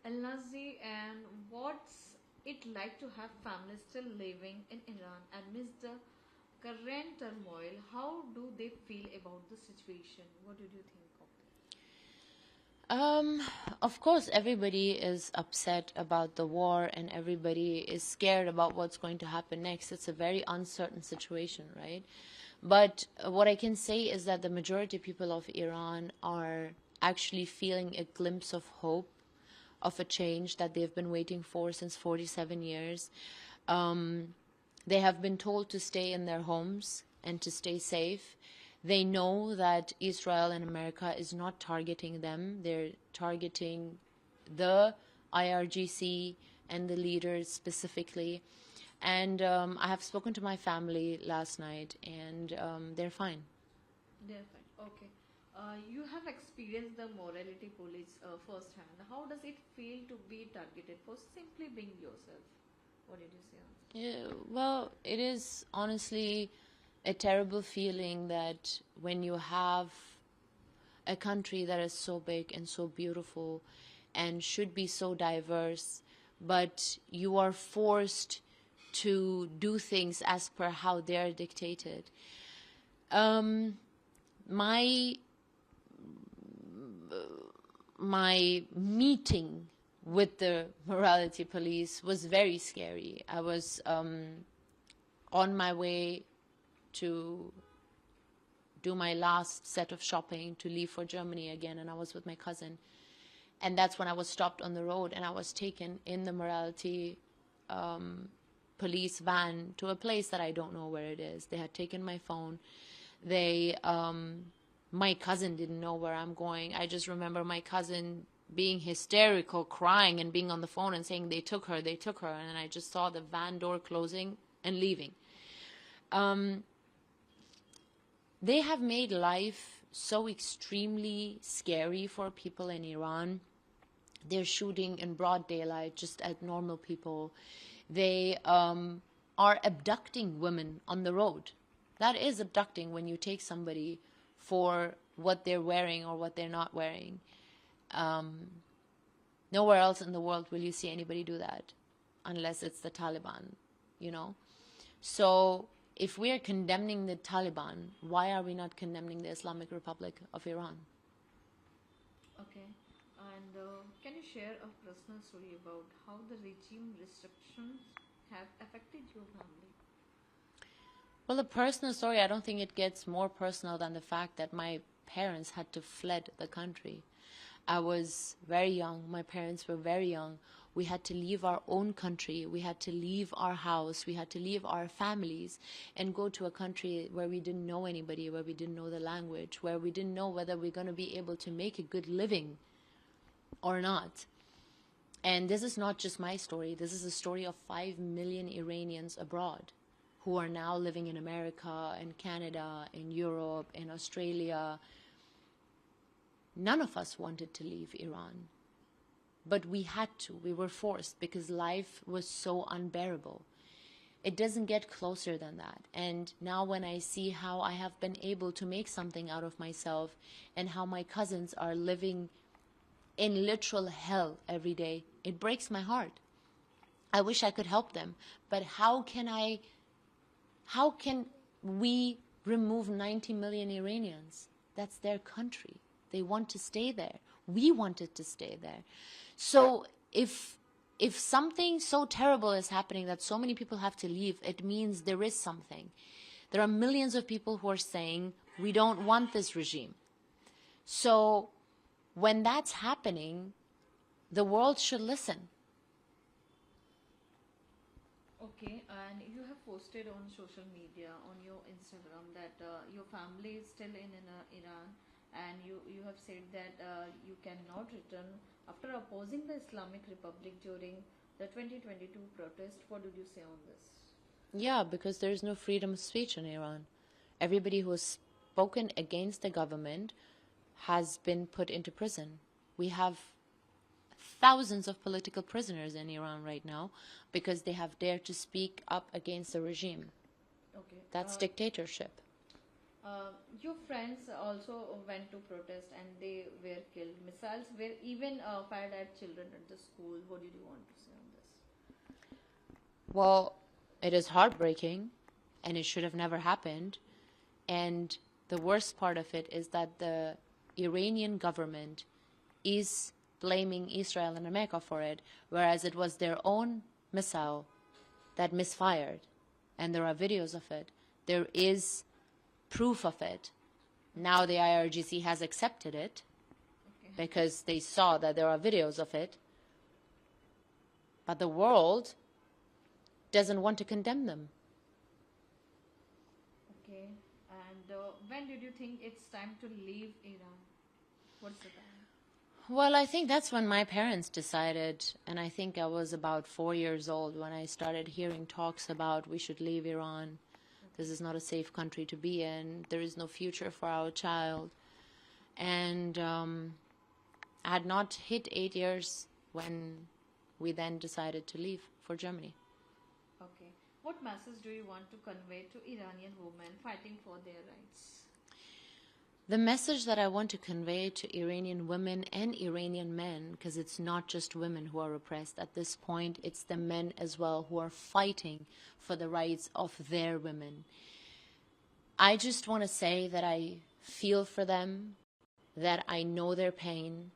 Elnazi, and what's it like to have families still living in Iran amidst the current turmoil? How do they feel about the situation? What did you think of Um, of course, everybody is upset about the war and everybody is scared about what's going to happen next. It's a very uncertain situation, right? But what I can say is that the majority of people of Iran are actually feeling a glimpse of hope, of a change that they've been waiting for since 47 years. They have been told to stay in their homes and to stay safe. They know that Israel and America is not targeting them. They're targeting the IRGC and the leaders specifically. And I have spoken to my family last night, and they're fine. Definitely. Okay. You have experienced the morality police firsthand. How does it feel to be targeted for simply being yourself? What did you say on this? Yeah, well, it is honestly a terrible feeling that when you have a country that is so big and so beautiful and should be so diverse, but you are forced to do things as per how they are dictated. My my meeting with the morality police was very scary. I was on my way to do my last set of shopping to leave for Germany again, and I was with my cousin. And that's when I was stopped on the road and I was taken in the morality police van to a place that I don't know where it is. They had taken my phone. My cousin didn't know where I'm going. I just remember my cousin being hysterical, crying and being on the phone and saying they took her. And I just saw the van door closing and leaving. They have made life so extremely scary for people in Iran. They're shooting in broad daylight just at normal people. They are abducting women on the road. That is abducting when you take somebody for what they're wearing or what they're not wearing. Nowhere else in the world will you see anybody do that unless it's the Taliban, you know? So if we are condemning the Taliban, why are we not condemning the Islamic Republic of Iran? Okay. And can you share a personal story about how the regime restrictions have affected your family? Well, a personal story, I don't think it gets more personal than the fact that my parents had to fled the country. I was very young. My parents were very young. We had to leave our own country. We had to leave our house. We had to leave our families and go to a country where we didn't know anybody, where we didn't know the language, where we didn't know whether we're going to be able to make a good living or not. And this is not just my story. This is a story of 5 million Iranians abroad who are now living in America, in Canada, in Europe, in Australia. None of us wanted to leave Iran, but we had to. We were forced because life was so unbearable. It doesn't get closer than that. And now when I see how I have been able to make something out of myself and how my cousins are living in literal hell every day, it breaks my heart. I wish I could help them, but how can we remove 90 million Iranians? That's their country. They want to stay there. We wanted to stay there. So if something so terrible is happening that so many people have to leave, it means there is something. There are millions of people who are saying, we don't want this regime. So when that's happening, the world should listen. Okay, and you have posted on social media, on your Instagram, that your family is still in Iran, and you have said that you cannot return after opposing the Islamic Republic during the 2022 protest. What did you say on this? Yeah, because there is no freedom of speech in Iran. Everybody who has spoken against the government has been put into prison. We have thousands of political prisoners in Iran right now because they have dared to speak up against the regime. Okay. That's dictatorship. Your friends also went to protest and they were killed. Missiles were even fired at children at the school. What did you want to say on this? Well, it is heartbreaking and it should have never happened. And the worst part of it is that the Iranian government is blaming Israel and America for it, whereas it was their own missile that misfired. And there are videos of it. There is proof of it. Now the IRGC has accepted it because they saw that there are videos of it. But the world doesn't want to condemn them. Okay. And when did you think it's time to leave Iran? What's the time? Well, I think that's when my parents decided, and I think I was about 4 years old when I started hearing talks about we should leave Iran. This is not a safe country to be in. There is no future for our child. And I had not hit 8 years when we then decided to leave for Germany. Okay. What message do you want to convey to Iranian women fighting for their rights? The message that I want to convey to Iranian women and Iranian men, because it's not just women who are oppressed at this point, it's the men as well who are fighting for the rights of their women. I just want to say that I feel for them, that I know their pain,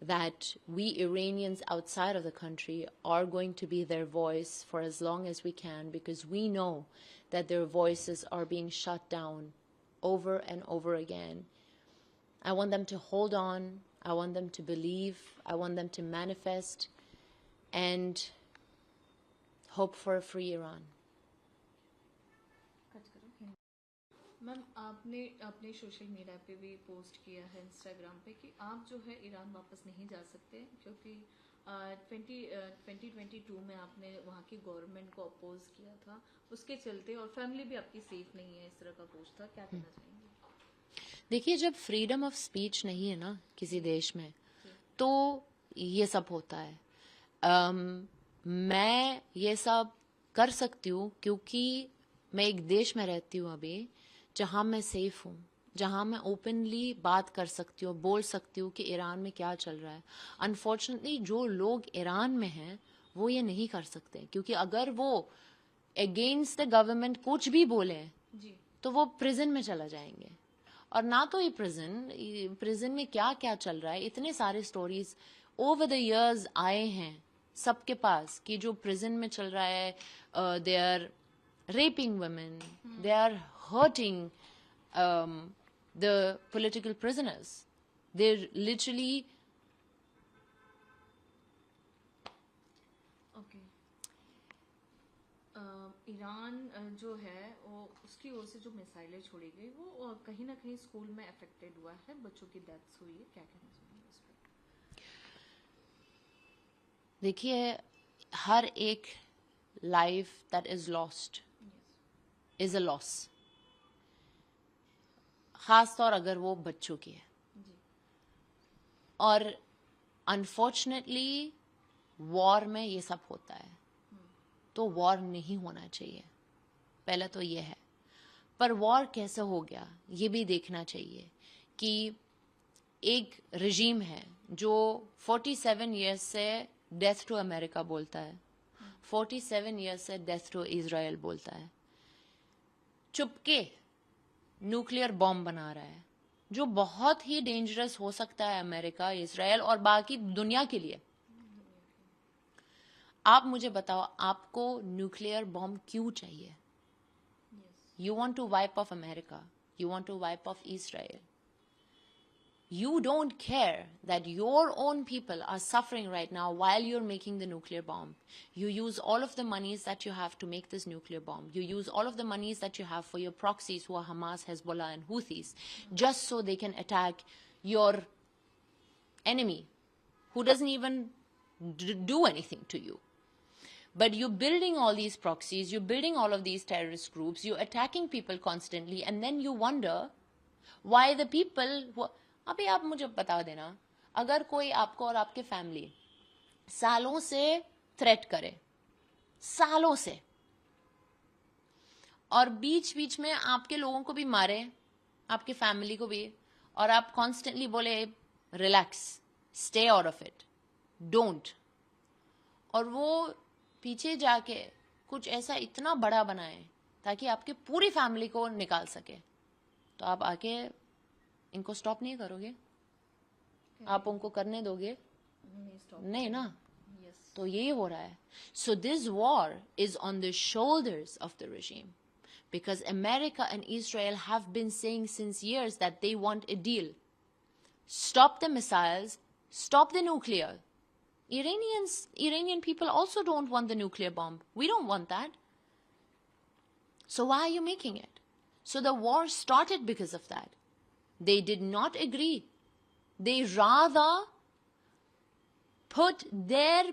that we Iranians outside of the country are going to be their voice for as long as we can, because we know that their voices are being shut down over and over again. I want them to hold on. I want them to believe. I want them to manifest and hope for a free Iran. Ma'am आपने अपने social media पे भी post किया है Instagram पे कि आप जो है ईरान वापस नहीं जा सकते क्योंकि 2022 में आपने वहाँ की गवर्नमेंट को अपोज किया था, उसके चलते, और फैमिली भी आपकी सेफ नहीं है, इस तरह का पोस्ट था. क्या कहना चाहेंगे? देखिए, जब फ्रीडम ऑफ स्पीच नहीं है ना किसी देश में, तो ये सब होता है. मैं ये सब कर सकती हूँ क्योंकि मैं एक देश में रहती हूँ अभी जहाँ मैं सेफ हूँ, जहाँ मैं ओपनली बात कर सकती हूँ, बोल सकती हूँ कि ईरान में क्या चल रहा है. अनफॉर्चुनेटली जो लोग ईरान में हैं वो ये नहीं कर सकते, क्योंकि अगर वो अगेंस्ट द गवर्नमेंट कुछ भी बोले तो वो प्रिजन में चला जाएंगे. और ना तो ये प्रिजन में क्या क्या चल रहा है, इतने सारे स्टोरीज ओवर द इयर्स आए हैं सबके पास कि जो प्रिजन में चल रहा है, they are raping women, they are hurting the political prisoners. They're literally... Okay. Iran जो है वो उसकी ओर से जो मिसाइलें छोड़ी गई वो कहीं ना कहीं स्कूल में अफेक्टेड हुआ है, बच्चों की डेथ्स हुई है. क्या कहना चाहेंगे इस पर? देखिए, हर एक life that is lost is a loss, खास तौर अगर वो बच्चों की है. और अनफॉर्चुनेटली वॉर में ये सब होता है, तो वॉर नहीं होना चाहिए, पहले तो ये है. पर वॉर कैसे हो गया ये भी देखना चाहिए कि एक रिजीम है जो 47 ईयर्स से डेथ टू अमेरिका बोलता है, 47 ईयर्स से डेथ टू इजराइल बोलता है, चुपके न्यूक्लियर बॉम्ब बना रहा है जो बहुत ही डेंजरस हो सकता है अमेरिका, इजराइल और बाकी दुनिया के लिए. आप मुझे बताओ, आपको न्यूक्लियर बॉम्ब क्यों चाहिए? You want to wipe off America, you want to wipe off Israel. You don't care that your own people are suffering right now while you're making the nuclear bomb. You use all of the monies that you have to make this nuclear bomb. You use all of the monies that you have for your proxies who are Hamas, Hezbollah and Houthis, just so they can attack your enemy who doesn't even do anything to you. But you're building all these proxies, you're building all of these terrorist groups, you're attacking people constantly, and then you wonder why the people who... अभी आप मुझे बता देना, अगर कोई आपको और आपके फैमिली सालों से थ्रेट करे, सालों से, और बीच बीच में आपके लोगों को भी मारे, आपकी फैमिली को भी, और आप कॉन्स्टेंटली बोले relax, stay out of it, don't, और वो पीछे जाके कुछ ऐसा इतना बड़ा बनाए ताकि आपके पूरी फैमिली को निकाल सके, तो आप आके इनको स्टॉप नहीं करोगे? आप उनको करने दोगे? नहीं ना। तो यही हो रहा है. So this war is on the shoulders of the regime, because America and Israel have been saying since years that they want a deal. Stop the missiles, stop the nuclear. Iranian people also don't want the nuclear bomb. We don't want that. So why are you making it? So the war started because of that. They did not agree. They rather put their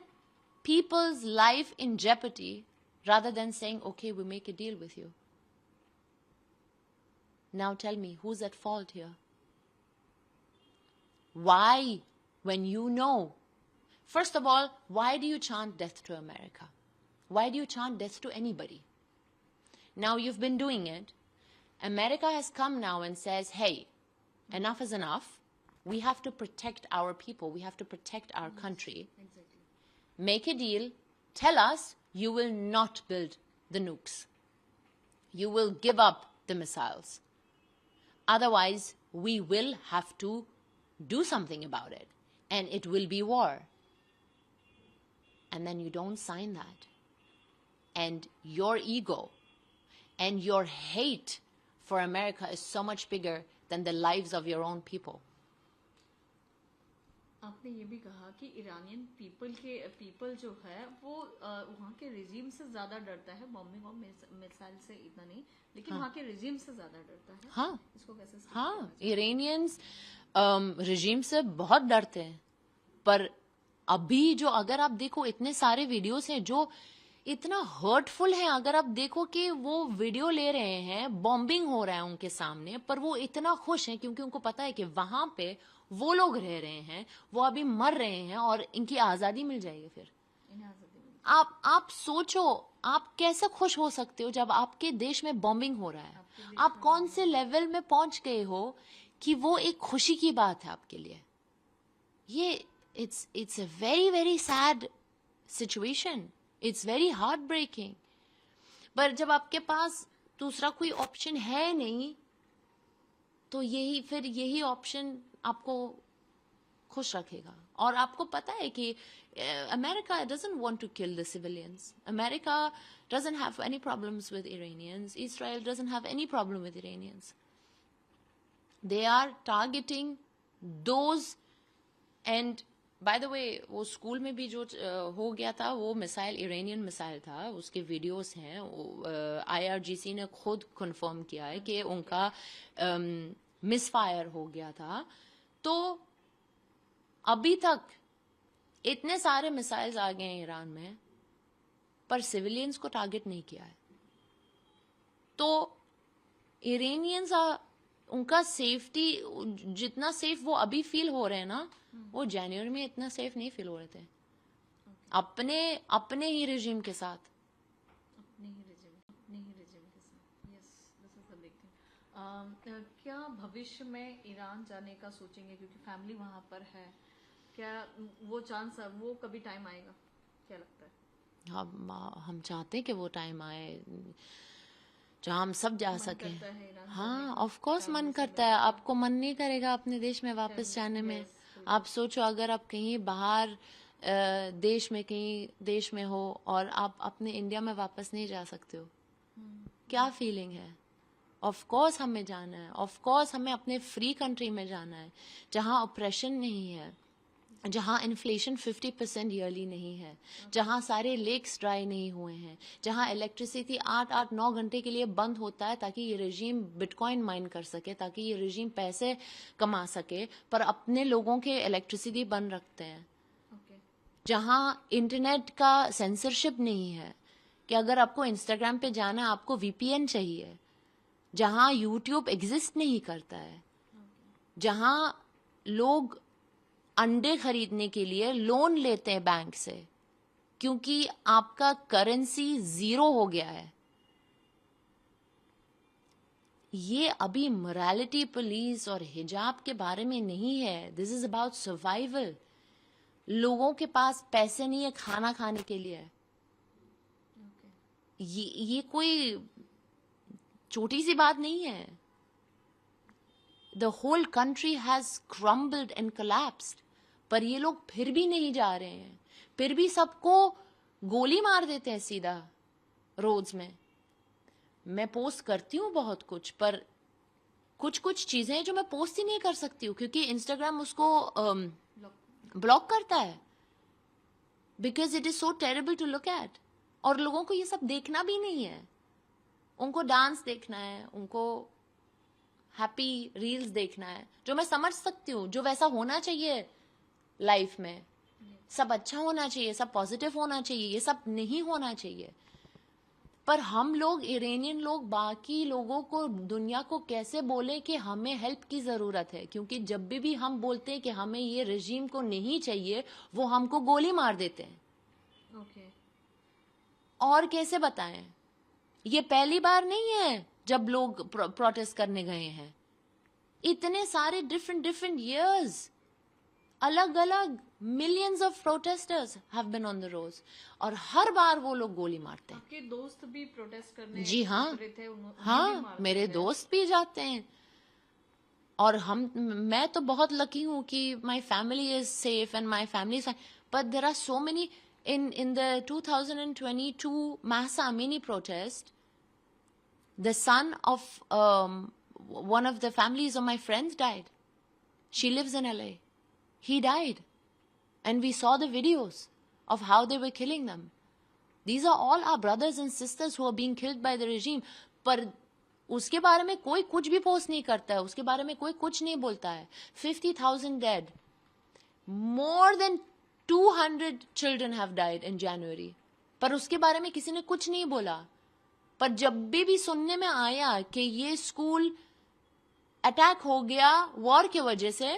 people's life in jeopardy rather than saying, okay, we make a deal with you. Now tell me, who's at fault here? Why, when you know? First of all, why do you chant death to America? Why do you chant death to anybody? Now you've been doing it. America has come now and says, hey, enough is enough. We have to protect our people. We have to protect our country. Exactly. Make a deal. Tell us you will not build the nukes. You will give up the missiles. Otherwise, we will have to do something about it. And it will be war. And then you don't sign that. And your ego and your hate for America is so much bigger than the lives of your own people. आपने ये भी कहा कि Iranian people जो है वो वहाँ के रिजीम से ज्यादा डरता है, बॉम्बिंग और मिसाइल से इतना नहीं, लेकिन वहाँ के रिजीम से ज्यादा डरता है. हाँ, इसको कैसे? हाँ, इरानियंस रिजीम से बहुत डरते हैं. पर अभी जो अगर आप देखो इतने सारे वीडियोस हैं जो इतना हर्टफुल है, अगर आप देखो कि वो वीडियो ले रहे हैं, बॉम्बिंग हो रहा है उनके सामने, पर वो इतना खुश हैं क्योंकि उनको पता है कि वहां पे वो लोग रह रहे हैं, वो अभी मर रहे हैं और इनकी आजादी मिल जाएगी. फिर आप सोचो, आप कैसे खुश हो सकते हो जब आपके देश में बॉम्बिंग हो रहा है? आप कौन से लेवल में पहुंच गए हो कि वो एक खुशी की बात है आपके लिए? ये it's a very very sad situation. It's very heartbreaking. पर जब आपके पास दूसरा कोई ऑप्शन है नहीं, तो यही ऑप्शन आपको खुश रखेगा. और आपको पता है कि America doesn't want to kill the civilians. America doesn't have any problems with Iranians. Israel doesn't have any problem with Iranians. They are targeting those. And by the way, वो स्कूल में भी जो हो गया था, वो मिसाइल इरानियन मिसाइल था, उसके वीडियोस हैं. IRGC ने खुद कंफर्म किया है कि उनका मिसफायर हो गया था. तो अभी तक इतने सारे मिसाइल्स आ गए हैं ईरान में, पर सिविलियंस को टारगेट नहीं किया है. तो इरानियंस उनका सेफ्टी, जितना सेफ वो अभी फील हो रहे हैं ना, वो जनवरी में इतना सेफ नहीं फील हो रहे थे. अपने ही रिजीम के साथ. Yes, this is the big thing. क्या भविष्य में ईरान जाने का सोचेंगे, क्योंकि फैमिली वहां पर है? क्या वो चांस, वो कभी टाइम आएगा, क्या लगता है? हम चाहते हैं कि वो टाइम आए जहाँ हम सब जा सके. हाँ, ऑफ कोर्स मन करता है. आपको मन नहीं करेगा अपने देश में वापस जाने में? आप सोचो, अगर आप कहीं बाहर कहीं देश में हो और आप अपने इंडिया में वापस नहीं जा सकते हो, क्या फीलिंग है? ऑफ कोर्स हमें जाना है. ऑफ कोर्स हमें अपने फ्री कंट्री में जाना है, जहाँ ऑपरेशन नहीं है, जहाँ इन्फ्लेशन 50% ईयरली नहीं है, जहाँ सारे लेक्स ड्राई नहीं हुए हैं, जहाँ इलेक्ट्रिसिटी 8-9 घंटे के लिए बंद होता है ताकि ये रेजिम बिटकॉइन माइन कर सके, ताकि ये रेजिम पैसे कमा सके, पर अपने लोगों के इलेक्ट्रिसिटी बंद रखते हैं. जहाँ इंटरनेट का सेंसरशिप नहीं है कि अगर आपको इंस्टाग्राम पे जाना है आपको VPN चाहिए, जहाँ यूट्यूब एग्जिस्ट नहीं करता है, जहाँ लोग अंडे खरीदने के लिए लोन लेते हैं बैंक से क्योंकि आपका करेंसी 0 हो गया है. ये अभी मोरालिटी पुलिस और हिजाब के बारे में नहीं है. This is about survival. लोगों के पास पैसे नहीं है खाना खाने के लिए. ये कोई छोटी सी बात नहीं है. The whole country has crumbled and collapsed. पर ये लोग फिर भी नहीं जा रहे हैं. फिर भी सबको गोली मार देते हैं सीधा रोड्स में. मैं पोस्ट करती हूँ बहुत कुछ, पर कुछ कुछ चीजें हैं जो मैं पोस्ट ही नहीं कर सकती हूँ क्योंकि इंस्टाग्राम उसको ब्लॉक करता है. Because it is so terrible to look at. और लोगों को ये सब देखना भी नहीं है. उनको डांस देखना है, उनको हैप्पी रील्स देखना है, जो मैं समझ सकती हूँ, जो वैसा होना चाहिए लाइफ में. सब अच्छा होना चाहिए, सब पॉजिटिव होना चाहिए, ये सब नहीं होना चाहिए. पर हम लोग इरानियन लोग बाकी लोगों को, दुनिया को कैसे बोले कि हमें हेल्प की जरूरत है. क्योंकि जब भी हम बोलते हैं कि हमें ये रजीम को नहीं चाहिए, वो हमको गोली मार देते हैं. और कैसे बताएं. ये पहली बार नहीं है जब लोग प्रोटेस्ट करने गए हैं. इतने सारे डिफरेंट ईयर्स, अलग अलग millions of protesters have been on the roads. और हर बार वो लोग गोली मारते हैं. आपके दोस्त भी प्रोटेस्ट करने जी हाँ, उतरे थे, हाँ, मेरे दोस्त भी जाते हैं. और मैं तो बहुत लकी हूँ कि my family is safe and my family. But there are so many in the 2022 Mahsa Amini protest, the son of one of the families of my friends died. She lives in LA. He died. And we saw the videos of how they were killing them. These are all our brothers and sisters who are being killed by the regime. पर उसके बारे में कोई कुछ भी post नहीं करता है. उसके बारे में कोई कुछ नहीं बोलता है. 50,000 dead. More than 200 children have died in January. पर उसके बारे में किसी ने कुछ नहीं बोला. पर जब भी सुनने में आया कि ये स्कूल अटैक हो गया वॉर की वजह से,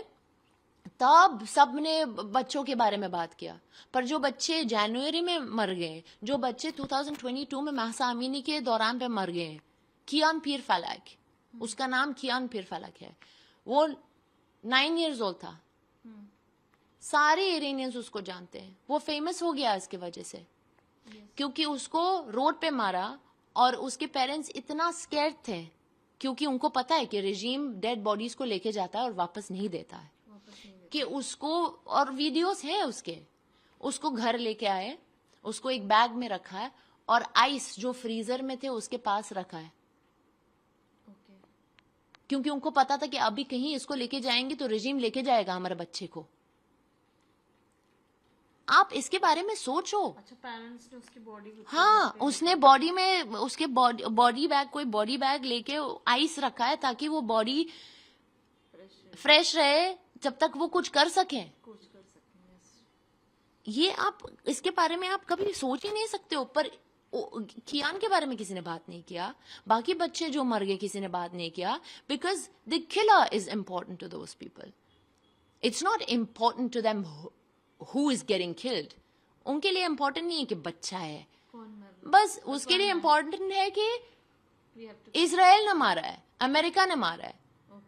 तब सबने बच्चों के बारे में बात किया. पर जो बच्चे जनवरी में मर गए, जो बच्चे 2022 में महसा अमीनी के दौरान पे मर गए, कियान पीर फलक, उसका नाम कियान पीर फलक है, वो 9 years old था. सारे इरानियंस उसको जानते हैं. वो फेमस हो गया इसकी वजह से क्योंकि उसको रोड पे मारा. और उसके पेरेंट्स इतना स्कैर्ड थे क्योंकि उनको पता है कि रेजिम डेड बॉडीज को लेके जाता है और वापस नहीं देता है. कि उसको, और वीडियोस हैं उसके, उसको घर लेके आए, उसको एक बैग में रखा है और आइस जो फ्रीजर में थे उसके पास रखा है. क्योंकि उनको पता था कि अभी कहीं इसको लेके जाएंगे तो रेजिम लेके जाएगा हमारे बच्चे को. आप इसके बारे में सोचो. अच्छा, पेरेंट्स ने उसकी बॉडी, हाँ, उसने बॉडी में उसके बॉडी बैग, कोई बॉडी बैग लेके आइस रखा है ताकि वो बॉडी फ्रेश रहे जब तक वो कुछ कर सके. ये आप इसके बारे में आप कभी सोच ही नहीं सकते हो. पर कियान के बारे में किसी ने बात नहीं किया. बाकी बच्चे जो मर गए किसी ने बात नहीं किया. Because the killer is important to those people. It's not important to them who is getting killed. उनके लिए इम्पोर्टेंट नहीं है कि बच्चा है, बस उसके लिए इम्पोर्टेंट है कि इजराइल ने मारा है, अमेरिका ने मारा है.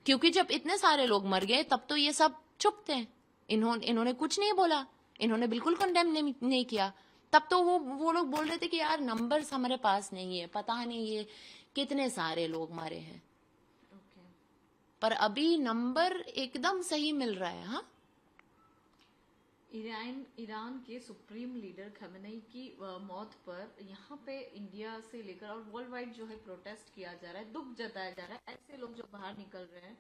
क्योंकि जब इतने सारे लोग मर गए तब तो ये सब चुप थे. इन्होंने कुछ नहीं बोला, इन्होंने बिल्कुल कंडेम नहीं किया. तब तो वो लोग बोल रहे थे कि यार नंबर्स हमारे पास नहीं है, पता नहीं ये कितने सारे लोग मारे हैं. पर अभी नंबर एकदम सही मिल रहा है. हाँ, ईरान के सुप्रीम लीडर खमेनी की मौत पर यहाँ पे इंडिया से लेकर और वर्ल्ड वाइड जो है प्रोटेस्ट किया जा रहा है, दुख जताया जा रहा है. ऐसे लोग जो बाहर निकल रहे हैं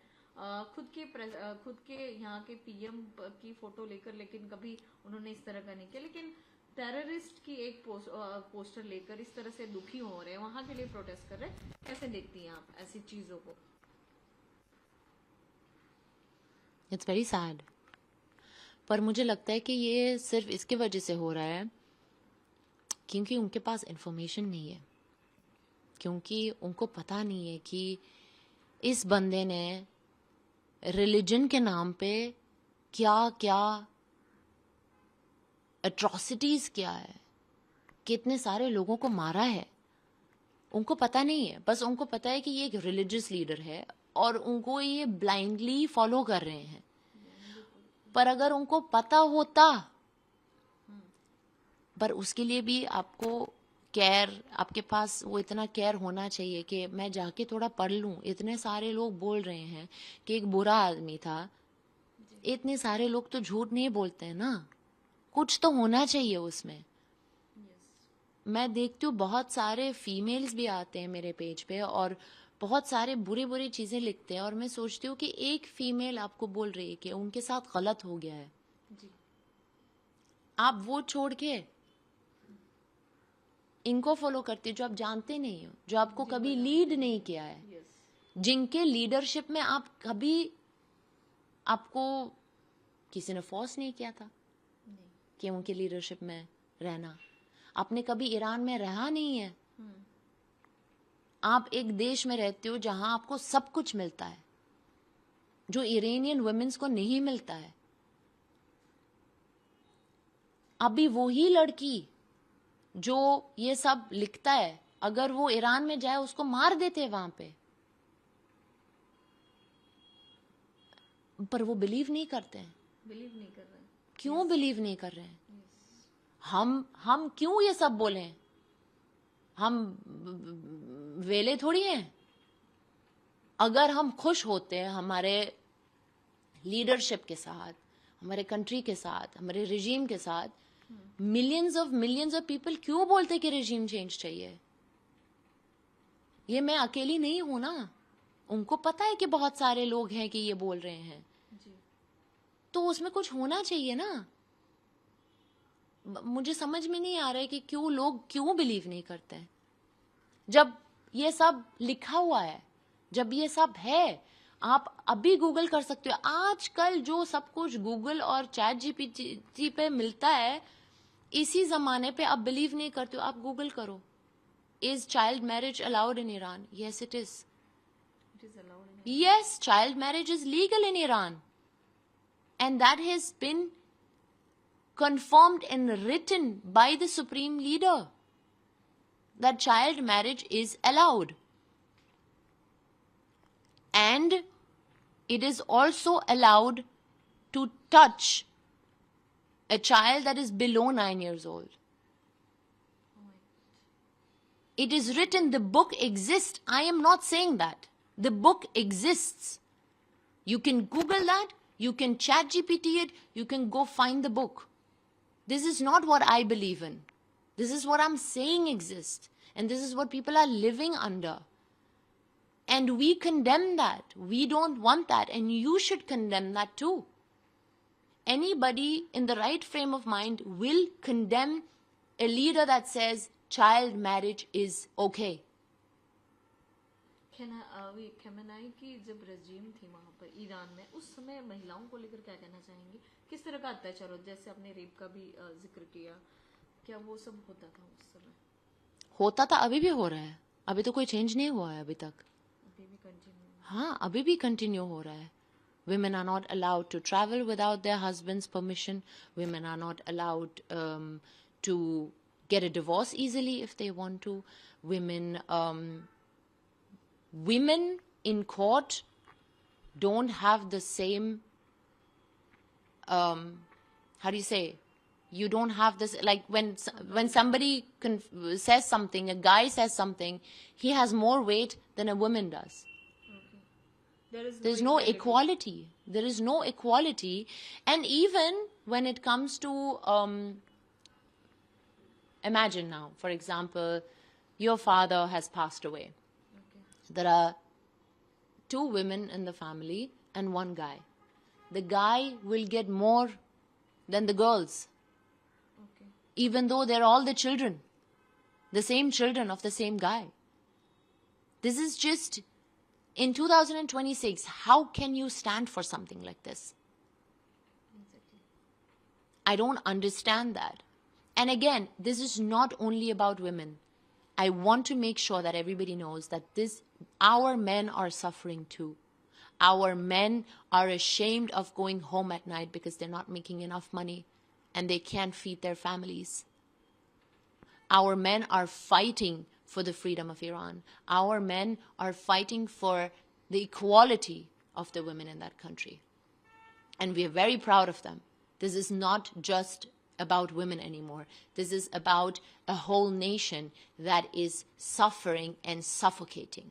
खुद के यहाँ के पीएम की फोटो लेकर, लेकिन कभी उन्होंने इस तरह का नहीं किया. लेकिन टेररिस्ट की एक पोस्टर लेकर इस तरह से दुखी हो रहे हैं, वहां के लिए प्रोटेस्ट कर रहे हैं. कैसे देखती हैं आप ऐसी चीजों को? It's very sad. पर मुझे लगता है कि ये सिर्फ इसकी वजह से हो रहा है क्योंकि उनके पास इंफॉर्मेशन नहीं है. क्योंकि उनको पता नहीं है कि इस बंदे ने रिलीजन के नाम पे क्या क्या एट्रॉसिटीज किया है, कितने सारे लोगों को मारा है. उनको पता नहीं है, बस उनको पता है कि ये एक रिलीजियस लीडर है और उनको ये ब्लाइंडली फॉलो कर रहे हैं. पर अगर उनको पता होता, पर उसके लिए भी आपको केयर, आपके पास वो इतना केयर होना चाहिए कि मैं जाके थोड़ा पढ़ लूं. इतने सारे लोग बोल रहे हैं कि एक बुरा आदमी था. इतने सारे लोग तो झूठ नहीं बोलते हैं ना, कुछ तो होना चाहिए उसमें. मैं देखती हूँ बहुत सारे फीमेल्स भी आते हैं मेरे पेज पे और बहुत सारे बुरी बुरी चीजें लिखते हैं और मैं सोचती हूँ कि एक फीमेल आपको बोल रही है कि उनके साथ गलत हो गया है, जी. आप वो छोड़ के इनको फॉलो करते हो जो आप जानते नहीं हो, जो आपको कभी लीड नहीं किया है, यस. जिनके लीडरशिप में आप कभी, आपको किसी ने फोर्स नहीं किया था नहीं. कि उनके लीडरशिप में रहना. आपने कभी ईरान में रहा नहीं है. आप एक देश में रहते हो जहां आपको सब कुछ मिलता है जो इरानियन वुमेन्स को नहीं मिलता है. अभी वही लड़की जो ये सब लिखता है, अगर वो ईरान में जाए उसको मार देते वहां पे, पर वो बिलीव नहीं करते हैं. बिलीव नहीं कर रहे हैं. क्यों बिलीव नहीं कर रहे हैं? यस. हम क्यों ये सब बोले? हम वेले थोड़ी हैं. अगर हम खुश होते हैं हमारे लीडरशिप के साथ, हमारे कंट्री के साथ, हमारे रिजीम के साथ, मिलियंस ऑफ पीपल क्यों बोलते कि रिजीम चेंज चाहिए? ये मैं अकेली नहीं हूं ना, उनको पता है कि बहुत सारे लोग हैं कि ये बोल रहे हैं. जी. तो उसमें कुछ होना चाहिए ना. मुझे समझ में नहीं आ रहा है कि लोग क्यों बिलीव नहीं करते हैं जब ये सब लिखा हुआ है, जब ये सब है. आप अभी गूगल कर सकते हो. आजकल जो सब कुछ गूगल और चैट जीपीटी पे मिलता है, इसी जमाने पे आप बिलीव नहीं करते हो, आप गूगल करो, is child marriage allowed in Iran? Yes it is. It is allowed in Yes, child marriage is legal in Iran. And that has been confirmed and written by the supreme leader that child marriage is allowed. And it is also allowed to touch a child that is below 9 years old. Oh my God. It is written, the book exists. I am not saying that. The book exists. You can Google that, you can chat GPT it, you can go find the book. This is not what I believe in. This is what I'm saying exists. And this is what people are living under. And we condemn that. We don't want that. And you should condemn that too. Anybody in the right frame of mind will condemn a leader that says child marriage is okay. खेमेनाई की जब रजीम थी वहाँ पर Iran में, उस समय महिलाओं को लेकर क्या कहना चाहेंगे? किस तरह का अत्याचार होता, जैसे आपने रेप का भी जिक्र किया, क्या वो सब होता था उस समय? होता था, अभी भी हो रहा है. अभी तो कोई चेंज नहीं हुआ है अभी तक. अभी भी कंटिन्यू? हाँ, अभी भी कंटिन्यू हो रहा है. Women are not allowed to travel without their husband's permission. Women are not allowed to get a divorce easily if they want to. Women in court don't have the same, how do you say? You don't have this, like when somebody says something, a guy says something, he has more weight than a woman does. There's no equality. There is no equality. And even when it comes to, imagine now, for example, your father has passed away. Okay. There are 2 women in the family and 1 guy. The guy will get more than the girls. Okay. Even though they're all the children. The same children of the same guy. This is just... In 2026, how can you stand for something like this? Exactly. I don't understand that. And again, this is not only about women. I want to make sure that everybody knows that our men are suffering too. Our men are ashamed of going home at night because they're not making enough money and they can't feed their families. Our men are fighting for the freedom of Iran. Our men are fighting for the equality of the women in that country. And we are very proud of them. This is not just about women anymore. This is about a whole nation that is suffering and suffocating.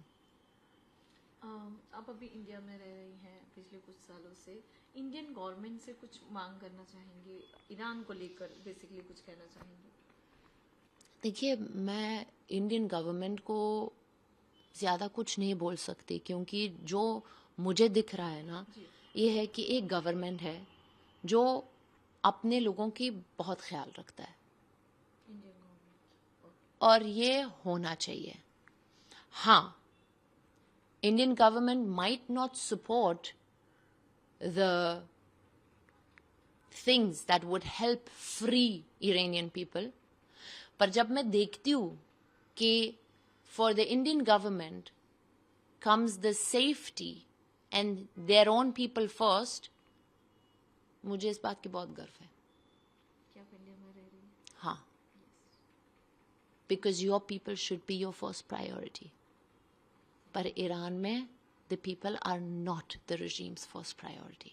आप अभी India में रह रही हैं पिछले कुछ सालों से. इंडियन गवर्नमेंट से कुछ मांग करना चाहेंगे, ईरान को लेकर बेसिकली कुछ कहना चाहेंगे? देखिए, मैं इंडियन गवर्नमेंट को ज़्यादा कुछ नहीं बोल सकती, क्योंकि जो मुझे दिख रहा है ना, ये है कि एक गवर्नमेंट है जो अपने लोगों की बहुत ख्याल रखता है, इंडियन गवर्नमेंट. और ये होना चाहिए. हाँ, Indian government might not support the things that would help free Iranian people, पर जब मैं देखती हूँ कि for the Indian government comes the safety and their own people first, मुझे इस बात की बहुत गर्व है. क्या आप इंडिया में रह रही हैं? हाँ, because your people should be your first priority. पर ईरान में the people are not the regime's first priority.